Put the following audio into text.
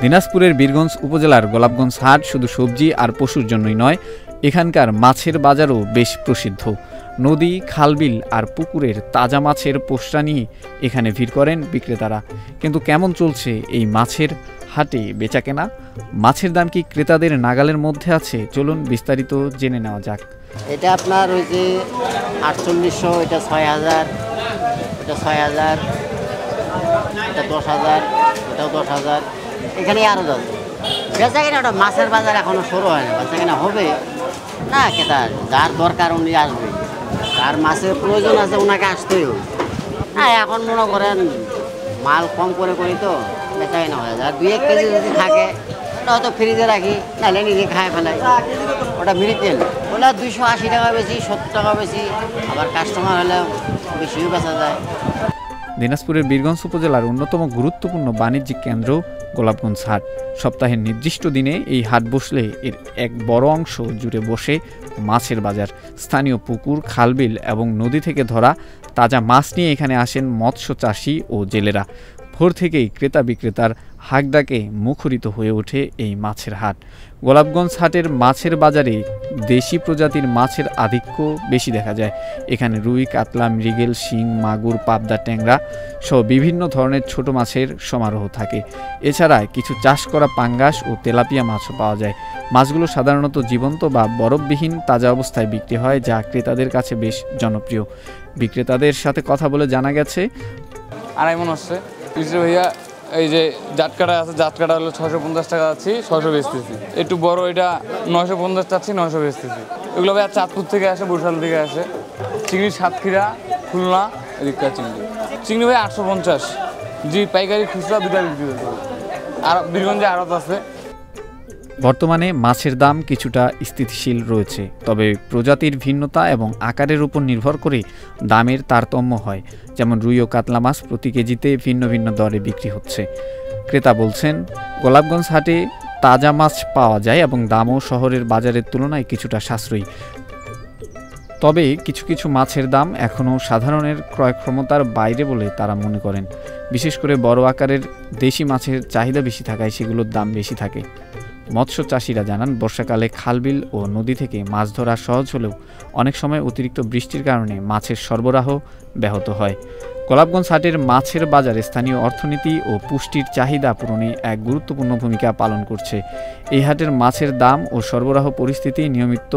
দিনাজপুরের বীরগঞ্জ উপজেলার গোলাপগঞ্জ হাট শুধু সবজি আর পশুর জন্যই নয়, এখানকার মাছের বাজারও বেশ প্রসিদ্ধ। নদী, খালবিল আর পুকুরের তাজা মাছের পোষ্টা নিয়ে এখানে ভিড় করেন বিক্রেতারা। কিন্তু কেমন চলছে এই মাছের হাটে বেচাকেনা? মাছের দাম কি ক্রেতাদের নাগালের মধ্যে আছে? চলুন বিস্তারিত জেনে নেওয়া যাক। এটা আপনার ওই যে 4800, এটা 6000, এটা 6000, এটা 10000, এটাও 10000, এখানে আরও যাবে। বেচা কিনা ওটা মাছের বাজার এখনো শুরু হয় না, বেচা কিনা হবে না। কেতার যার দরকার উনি আসবে, যার মাছের প্রয়োজন আছে ওনাকে আসতেই হবে। হ্যাঁ, এখন মনে করেন মাল কম করে করি তো বেচা কিনা হয়ে যায়। 2-1 কেজি যদি থাকে ওটা হয়তো ফ্রিজে রাখি, নাহলে নিজে খায় ফেলাই। ওটা মিরিকেল, ওটা 280 টাকা বেশি, 70 টাকা বেশি, আবার কাস্টমার হলে বেশিও বেচা যায়। দিনাজপুরের বীরগঞ্জ উপজেলার অন্যতম গুরুত্বপূর্ণ বাণিজ্যিক কেন্দ্র গোলাপগঞ্জ হাট। সপ্তাহের নির্দিষ্ট দিনে এই হাট বসলে এর এক বড় অংশ জুড়ে বসে মাছের বাজার। স্থানীয় পুকুর, খালবিল এবং নদী থেকে ধরা তাজা মাছ নিয়ে এখানে আসেন মৎস্য চাষি ও জেলেরা। ভোর থেকেই ক্রেতা বিক্রেতার হাঁকডাকে মুখরিত হয়ে ওঠে এই মাছের হাট। গোলাপগঞ্জ হাটের মাছের বাজারে দেশি প্রজাতির মাছের আধিক্য বেশি দেখা যায়। এখানে রুই, কাতলা, মৃগেল, শিং, মাগুর, পাবদা, ট্যাংরা সহ বিভিন্ন ধরনের ছোট মাছের সমারোহ থাকে। এছাড়া কিছু চাষ করা পাঙ্গাস ও তেলাপিয়া মাছও পাওয়া যায়। মাছগুলো সাধারণত জীবন্ত বা বরফবিহীন তাজা অবস্থায় বিক্রি হয়, যা ক্রেতাদের কাছে বেশ জনপ্রিয়। বিক্রেতাদের সাথে কথা বলে জানা গেছে, আড়াই মন হচ্ছে ভাইয়া। এই যে জাটকাটা আছে, জাটকাটা হলো 650 টাকা যাচ্ছি, 600 বেচতেছি। একটু বড় এটা 950 চাচ্ছি, 900 বেচতেছি। এগুলো ভাইয়া চাঁদপুর থেকে আসে, বরিশাল থেকে আসে। চিংড়ি সাতক্ষীরা, খুলনা, এদিককার চিংড়ি ভাই 850। জি, পাইকারি খুচরা দুটা বিক্রি করতে। আর বীরগঞ্জে আড়ত আছে। বর্তমানে মাছের দাম কিছুটা স্থিতিশীল রয়েছে, তবে প্রজাতির ভিন্নতা এবং আকারের উপর নির্ভর করে দামের তারতম্য হয়। যেমন রুই ও কাতলা মাছ প্রতি কেজিতে ভিন্ন ভিন্ন দরে বিক্রি হচ্ছে। ক্রেতা বলছেন, গোলাপগঞ্জ হাটে তাজা মাছ পাওয়া যায় এবং দামও শহরের বাজারের তুলনায় কিছুটা সাশ্রয়ী। তবে কিছু কিছু মাছের দাম এখনও সাধারণের ক্রয় ক্ষমতার বাইরে বলে তারা মনে করেন। বিশেষ করে বড় আকারের দেশি মাছের চাহিদা বেশি থাকায় সেগুলোর দাম বেশি থাকে। মৎস্য চাষিরা জানান, বর্ষাকালে খালবিল ও নদী থেকে মাছ ধরা সহজ হলেও অনেক সময় অতিরিক্ত বৃষ্টির কারণে মাছের সরবরাহ ব্যাহত হয়। গোলাপগঞ্জ হাটের মাছের বাজারে স্থানীয় অর্থনীতি ও পুষ্টির চাহিদা পূরণে এক গুরুত্বপূর্ণ ভূমিকা পালন করছে। এই হাটের মাছের দাম ও সরবরাহ পরিস্থিতি নিয়মিত